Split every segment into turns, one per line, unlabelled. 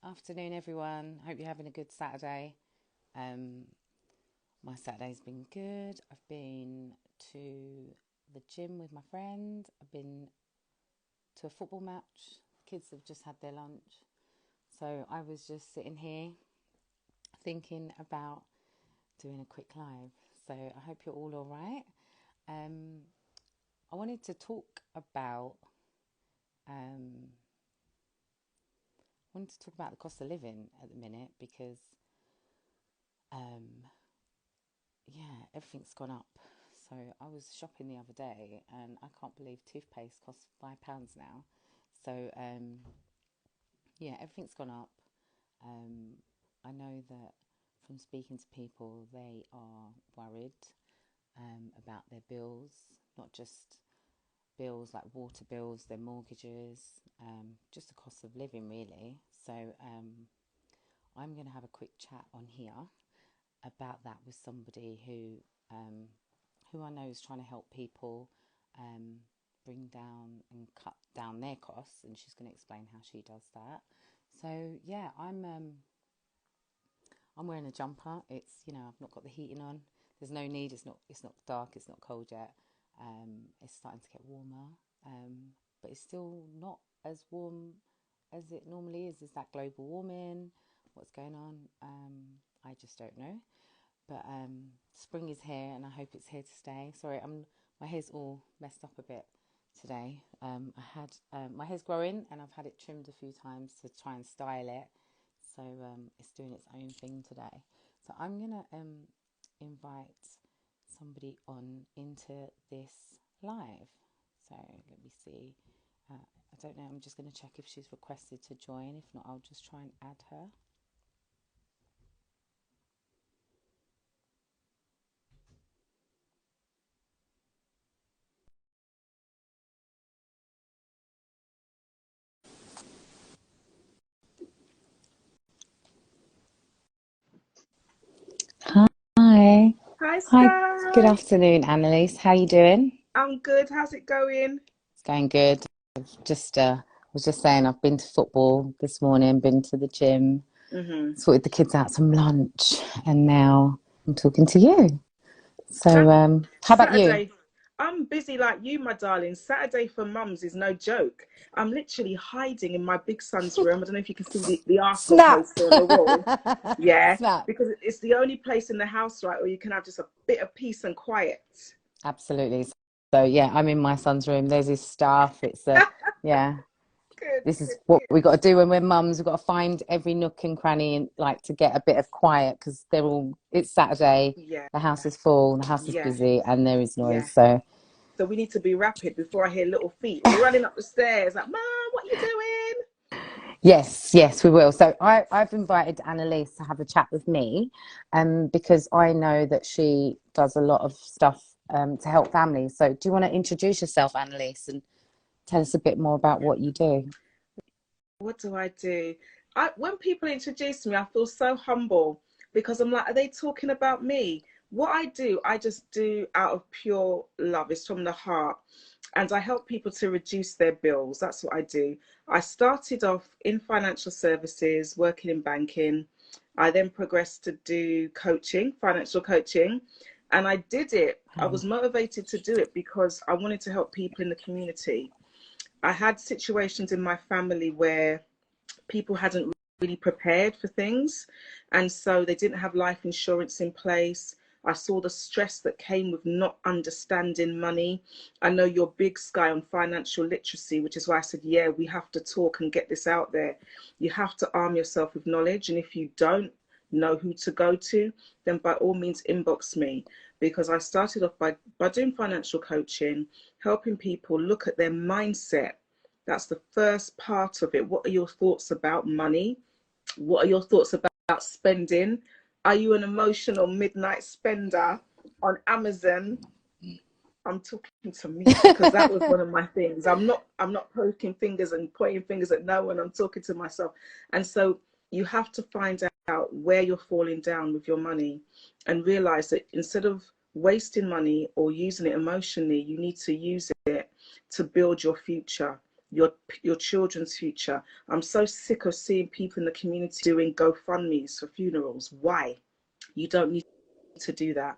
Afternoon, everyone. Hope you're having a good Saturday. Um, my Saturday's been good. I've been to the gym with my friend. I've been to a football match. The kids have just had their lunch. So I was just sitting here thinking about doing a quick live. So I hope you're all right. Um, I wanted to talk about um, the cost of living at the minute because um, yeah, everything's gone up. So I was shopping the other day and I can't believe toothpaste costs £5 now. So yeah, everything's gone up. Um, I know that from speaking to people, they are worried about their bills, not just bills like water bills, their mortgages, just the cost of living really. So I'm going to have a quick chat on here about that with somebody who I know is trying to help people um, bring down and cut down their costs, and she's going to explain how she does that. So yeah, I'm wearing a jumper. It's I've not got the heating on. There's no need. It's not dark. It's not cold yet. It's starting to get warmer, but it's still not as warm as it normally is. Is that global warming? What's going on? I just don't know. But spring is here, and I hope it's here to stay. Sorry, my hair's all messed up a bit today. I had my hair's growing, and I've had it trimmed a few times to try and style it. So it's doing its own thing today. So I'm gonna invite somebody on into this live. So let me see. I don't know. I'm just going to check if she's requested to join. If not, I'll just try and add her. Hi.
Hi,
Hi. Good
Sky.
afternoon, Annalise. How you doing?
I'm good. How's it going?
It's going good. Just was just saying I've been to football this morning, been to the gym,
Mm-hmm.
sorted the kids out some lunch, and now I'm talking to you. So
That
how about you?
Saturday, I'm busy like you, my darling. Saturday for mums is no joke. I'm literally hiding in my big son's room. I don't know if you can see the Arsenal
Snap.
poster on the wall. Yeah,
Snap.
because it's the only place in the house, right, where you can have just a bit of peace and quiet.
Absolutely. So yeah, I'm in my son's room. There's his stuff. Yeah.
Good,
This is
good,
what we
good.
got to do when we're mums. We've got to find every nook and cranny and like to get a bit of quiet because it's Saturday.
Yeah,
The house is full, the house is
yeah,
busy, and there is
yeah.
noise. So
So we need to be rapid before I hear little feet running up the stairs. Like, Mom, what you doing?
yes, yes, we will. So I've invited Annalise to have a chat with me, because I know that she does a lot of stuff to help families. So do you want to introduce yourself, Annalise, and tell us a bit more about what you do?
What do I do? When people introduce me, I feel so humble because I'm like, are they talking about me? What I do, I just do out of pure love. It's from the heart. And I help people to reduce their bills. That's what I do. I started off in financial services, working in banking. I then progressed to do coaching, financial coaching. And I did it. I
Okay.
was motivated to do it because I wanted to help people in the community. I had situations in my family where people hadn't really prepared for things, and so they didn't have life insurance in place. I saw the stress that came with not understanding money. I know you're big, Sky, on financial literacy, which is why I said, yeah, we have to talk and get this out there. You have to arm yourself with knowledge, and if you don't know who to go to, then by all means inbox me, because I started off by doing financial coaching, helping people look at their mindset. That's the first part of it. What are your thoughts about money? What are your thoughts about spending? Are you an emotional midnight spender on Amazon? I'm talking to me because that was one of my things. I'm not poking fingers and pointing fingers at no one. I'm talking to myself. And so you have to find out where you're falling down with your money and realize that instead of wasting money or using it emotionally, you need to use it to build your future. your children's future. I'm so sick of seeing people in the community doing GoFundMe's for funerals. Why? You don't need to do that.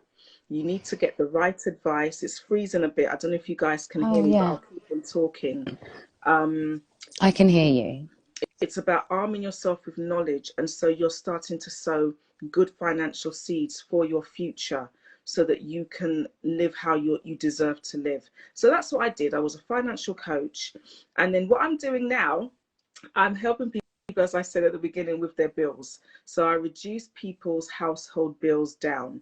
You need to get the right advice. It's freezing a bit. I don't know if you guys can hear
Oh,
me, but
yeah,
I'll keep on talking. Um,
I can hear you.
it's about arming yourself with knowledge, and so you're starting to sow good financial seeds for your future so that you can live how you deserve to live. So that's what I did. I was a financial coach, and then what I'm doing now, I'm helping people, as I said at the beginning, with their bills. So I reduced people's household bills down.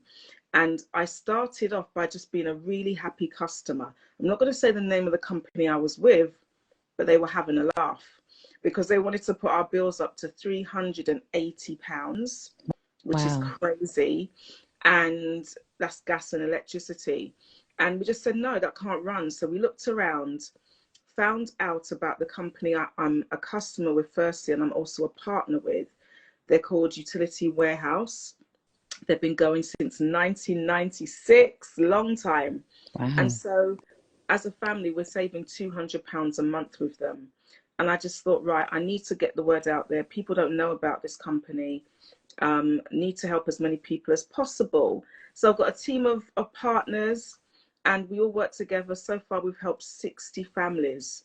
And I started off by just being a really happy customer. I'm not going to say the name of the company I was with, but they were having a laugh because they wanted to put our bills up to £380, which is
Wow.
crazy. And that's gas and electricity. And we just said, no, that can't run. So we looked around, found out about the company I'm a customer with firstly, and I'm also a partner with. They're called Utility Warehouse. They've been going since 1996, long time. And
Wow.
so as a family, we're saving £200 a month with them. And I just thought, right, I need to get the word out there. People don't know about this company. Need to help as many people as possible. So I've got a team of partners, and we all work together. So far, we've helped 60 families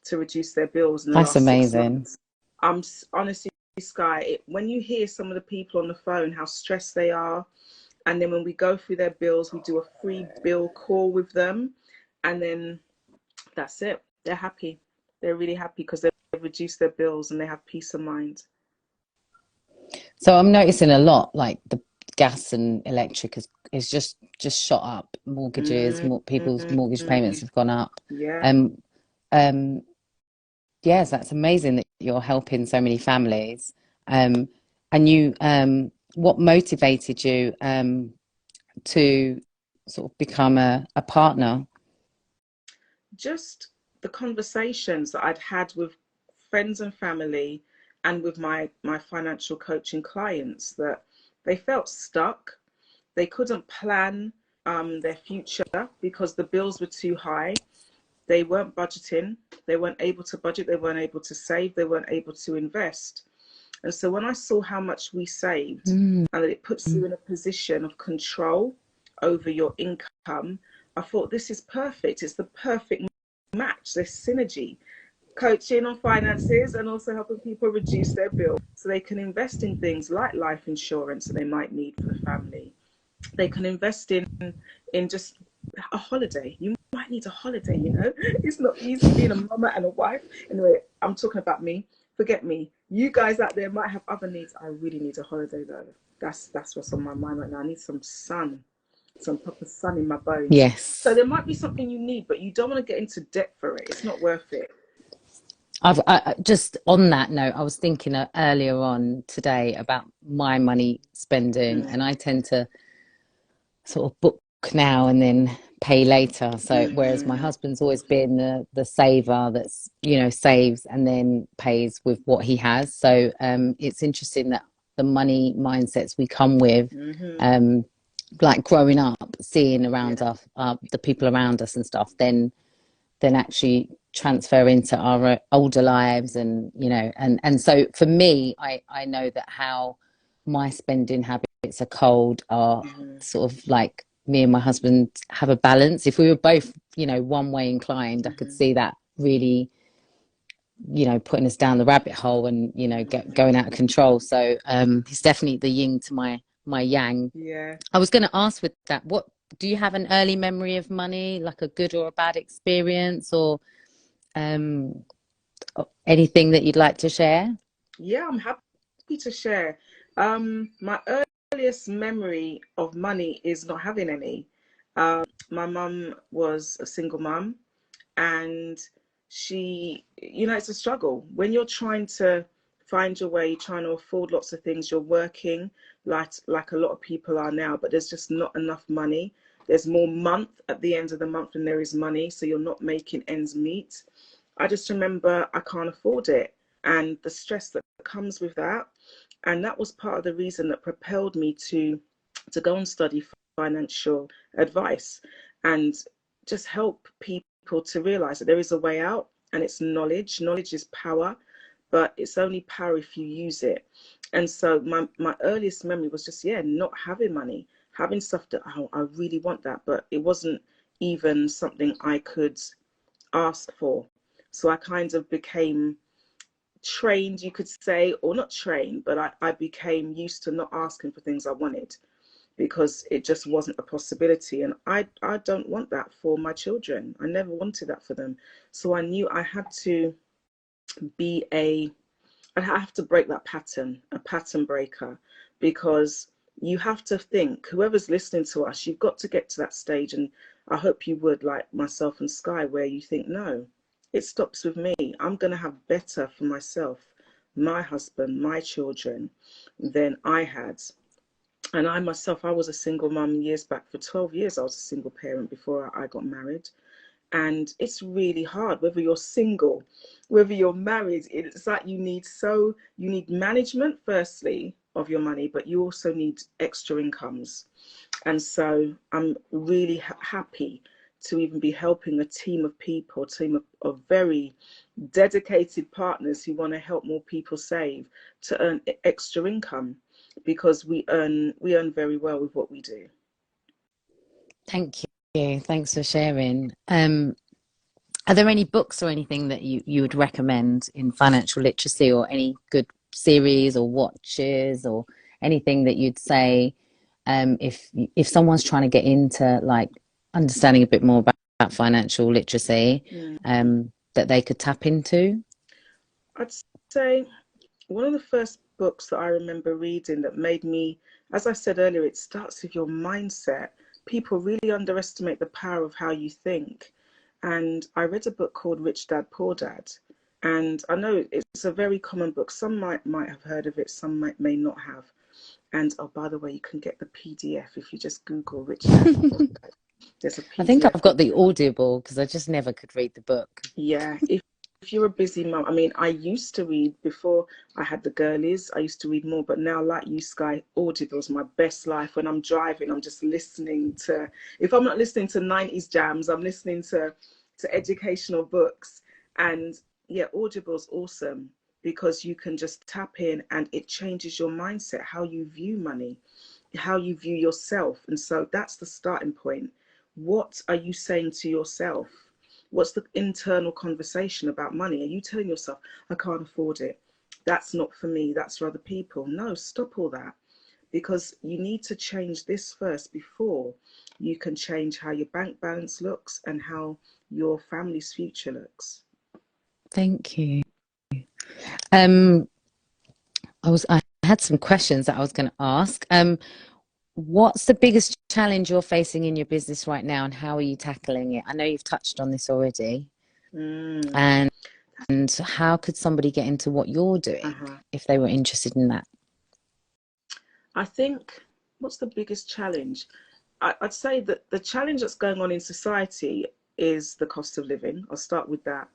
to reduce their bills in the
That's
last six
amazing.
months. I'm honestly, Sky, when you hear some of the people on the phone, how stressed they are, and then when we go through their bills, we do a free bill call with them, and then that's it. They're happy. They're really happy because they've reduced their bills and they have peace of mind.
So I'm noticing a lot, like the gas and electric is just shot up. Mortgages, more people's mortgage payments
Mm,
have gone up.
yeah.
Um, um, yes, that's amazing that you're helping so many families. Um, and what motivated you to sort of become a partner?
Just the conversations that I'd had with friends and family and with my financial coaching clients, that they felt stuck. They couldn't plan their future because the bills were too high. They weren't budgeting. They weren't able to budget. They weren't able to save. They weren't able to invest. And so when I saw how much we saved
Mm.
and that it puts you in a position of control over your income, I thought this is perfect. It's the perfect match. There's synergy. Coaching on finances and also helping people reduce their bill so they can invest in things like life insurance that they might need for the family. They can invest in just a holiday. You might need a holiday, you know. It's not easy being a mama and a wife. Anyway, I'm talking about me. Forget me. You guys out there might have other needs. I really need a holiday though. That's what's on my mind right now. I need some sun, some proper sun in my bones. So
Yes.
there might be something you need, but you don't want to get into debt for it. It's not worth it.
Just on that note, I was thinking earlier on today about my money spending,
Mm,
and I tend to sort of book now and then pay later. So whereas my
mm,
husband's always been the saver that's, saves and then pays with what he has. So it's interesting that the money mindsets we come with,
mm-hmm.
um, like growing up, seeing around
Yeah,
us, the people around us and stuff, then actually transfer into our older lives, and and so for me, I know that how my spending habits are cold are
mm-hmm.
sort of like me and my husband have a balance. If we were both one way inclined, I could
Mm-hmm.
see that really putting us down the rabbit hole and going out of control. So it's definitely the yin to my yang.
Yeah.
I was going to ask with that, what do you have an early memory of money, like a good or a bad experience, or um, anything that you'd like to share?
Yeah, I'm happy to share. My earliest memory of money is not having any. My mum was a single mum, and it's a struggle when you're trying to find your way, trying to afford lots of things. You're working like a lot of people are now, but there's just not enough money. There's more month at the end of the month than there is money, so you're not making ends meet. I just remember I can't afford it and the stress that comes with that. And that was part of the reason that propelled me to go and study financial advice and just help people to realize that there is a way out. and it's knowledge. Knowledge is power, but it's only power if you use it. And so my earliest memory was just, yeah, not having money, having stuff that, oh, I really want that, but it wasn't even something I could ask for. So I kind of became trained, you could say, or not trained, but I became used to not asking for things I wanted because it just wasn't a possibility. And I don't want that for my children. I never wanted that for them. So I knew I had to be I have to break that pattern, a pattern breaker, because you have to think, whoever's listening to us, you've got to get to that stage. And I hope you would, like myself and Sky, where you think, no, it stops with me. I'm going to have better for myself, my husband, my children than I had. And I myself, I was a single mum years back. For 12 years, I was a single parent before I got married. And it's really hard, whether you're single, whether you're married. It's like you need management firstly of your money, but you also need extra incomes. And so I'm really happy to even be helping a team of people, a team of very dedicated partners who want to help more people save to earn extra income, because we earn very well with what we do.
Thank you. Thanks for sharing. Are there any books or anything that you would recommend in financial literacy, or any good series or watches or anything that you'd say, if someone's trying to get into like understanding a bit more about financial literacy, that they could tap into?
I'd say one of the first books that I remember reading that made me, as I said earlier, it starts with your mindset. People really underestimate the power of how you think. And I read a book called Rich Dad, Poor Dad. And I know it's a very common book. Some might have heard of it, some may not have. And oh, by the way, you can get the PDF if you just Google Rich Dad, Poor Dad. There's a
I think
PDF.
I've got the Audible because I just never could read the book.
Yeah, if you're a busy mum, I mean, I used to read before I had the girlies. I used to read more, but now, like you, Sky, Audible is my best life. When I'm driving, I'm just listening to. If I'm not listening to 90s jams, I'm listening to educational books. And yeah, Audible is awesome because you can just tap in and it changes your mindset, how you view money, how you view yourself. And so that's the starting point. What are you saying to yourself? What's the internal conversation about money? Are you telling yourself, I can't afford it? That's not for me, that's for other people. No, stop all that, because you need to change this first before you can change how your bank balance looks and how your family's future looks.
Thank you. Um, I had some questions that I was going to ask. What's the biggest challenge you're facing in your business right now, and how are you tackling it? I know you've touched on this already.
Mm.
And how could somebody get into what you're doing if they were interested in that?
I think what's the biggest challenge? I'd say that the challenge that's going on in society is the cost of living. I'll start with that.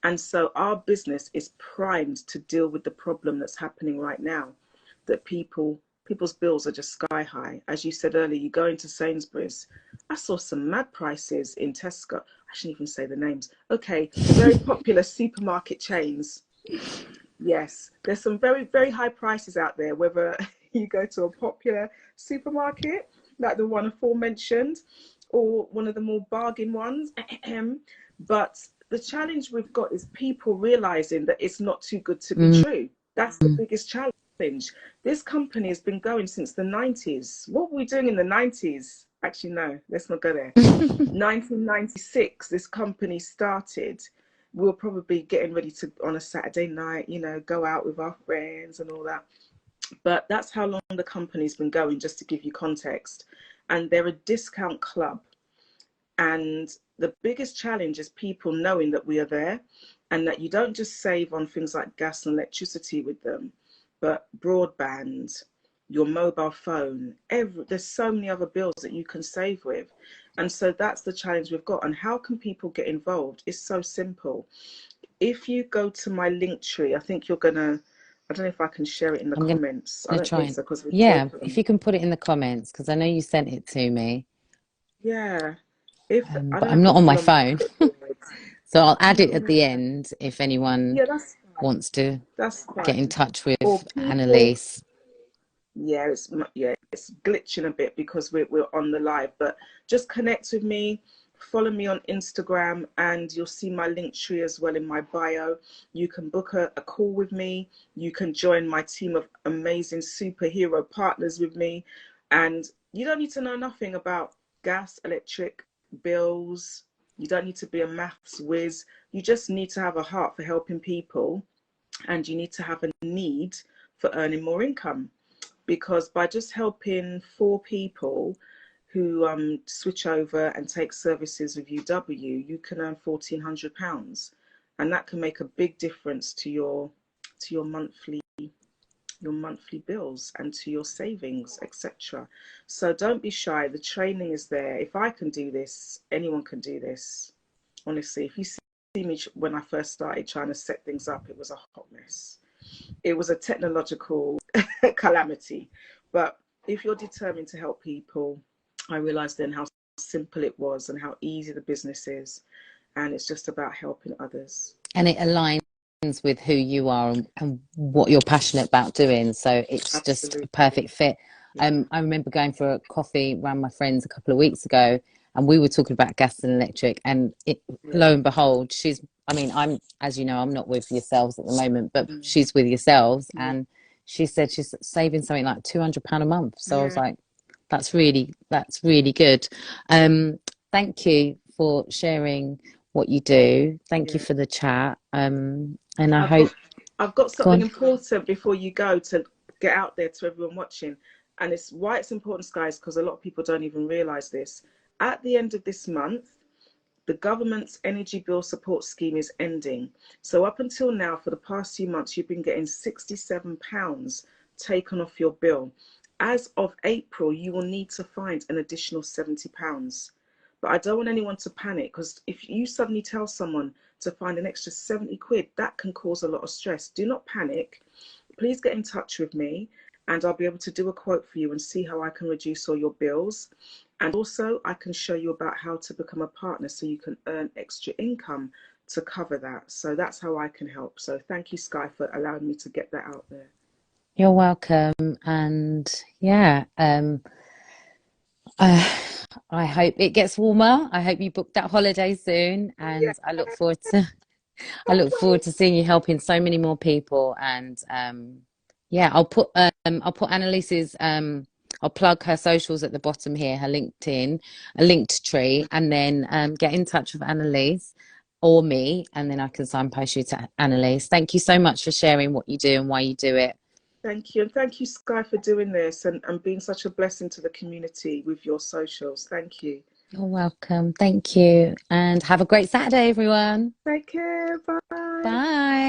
And so our business is primed to deal with the problem that's happening right now, that people's bills are just sky high. As you said earlier, you go into Sainsbury's. I saw some mad prices in Tesco. I shouldn't even say the names. Okay, the very popular supermarket chains. Yes, there's some very, very high prices out there, whether you go to a popular supermarket, like the one aforementioned, or one of the more bargain ones. But the challenge we've got is people realizing that it's not too good to be true. That's the biggest challenge. This company has been going since the 90s. What were we doing in the 90s? Actually, no, let's not go there. 1996, this company started. We were probably getting ready to, on a Saturday night, go out with our friends and all that. But that's how long the company's been going, just to give you context. And they're a discount club. And the biggest challenge is people knowing that we are there, and that you don't just save on things like gas and electricity with them, but broadband, your mobile phone, there's so many other bills that you can save with. And so that's the challenge we've got. And how can people get involved? It's so simple. If you go to my link tree, I think you're gonna, I don't know if I can share it in the comments. I don't think so, because we're talking.
If you can put it in the comments, because I know you sent it to me.
Yeah. If I
But
don't know
I'm
if
not
it's
on my
still on my
phone.
clipboard.
So I'll add it at the end if anyone
Yeah, that's fine.
wants to
That's
get in
fine.
touch
Or
with
people,
Annalise.
yeah, it's glitching a bit because we're on the live, but just connect with me. Follow me on Instagram, and you'll see my link tree as well in my bio. You can book a call with me. You can join my team of amazing superhero partners with me, and you don't need to know nothing about gas, electric, bills. You don't need to be a maths whiz. You just need to have a heart for helping people, and you need to have a need for earning more income, because by just helping 4 people who switch over and take services with UW, you can earn £1,400, and that can make a big difference to your monthly bills and to your savings, etc. So don't be shy. The training is there. If I can do this, anyone can do this. Honestly, if you see me when I first started trying to set things up, it was a hot mess. It was a technological calamity. But if you're determined to help people, I realized then how simple it was and how easy the business is. And it's just about helping others.
And it aligns with who you are and what you're passionate about doing. So it's just a
Absolutely.
perfect fit.
Yeah.
I remember going for a coffee around my friends a couple of weeks ago, and we were talking about gas and electric. And
Yeah.
lo and behold, I mean, as you know, I'm not with yourselves at the moment, but
Mm.
she's with yourselves.
Yeah.
And she said she's saving something like £200 a month. So I was
Yeah.
like, that's really good. Thank you for sharing what you do. Thank you
Yeah.
for the chat. And I
I've
hope,
got I've got
go
something
on.
important before you go to get out there to everyone watching. And it's why it's important, guys, because a lot of people don't even realize this. At the end of this month, the government's energy bill support scheme is ending. So up until now, for the past few months, you've been getting £67 taken off your bill. As of April, you will need to find an additional £70. But I don't want anyone to panic, because if you suddenly tell someone to find an extra 70 quid, that can cause a lot of stress. Do not panic. Please get in touch with me, and I'll be able to do a quote for you and see how I can reduce all your bills. And also, I can show you about how to become a partner so you can earn extra income to cover that. So that's how I can help. So thank you, Sky, for allowing me to get that out there.
You're welcome. And yeah, uh, I hope it gets warmer. I hope you book that holiday soon.
Yeah.
And I look forward to seeing you helping so many more people. And yeah, I'll put Annalise's I'll plug her socials at the bottom here, her LinkedIn, a linked tree, and then get in touch with Annalise or me, and then I can signpost you to Annalise. Thank you so much for sharing what you do and why you do it.
Thank you. And thank you, Sky, for doing this and being such a blessing to the community with your socials. Thank you.
You're welcome. Thank you. And have a great Saturday, everyone.
Take care. Bye.
Bye.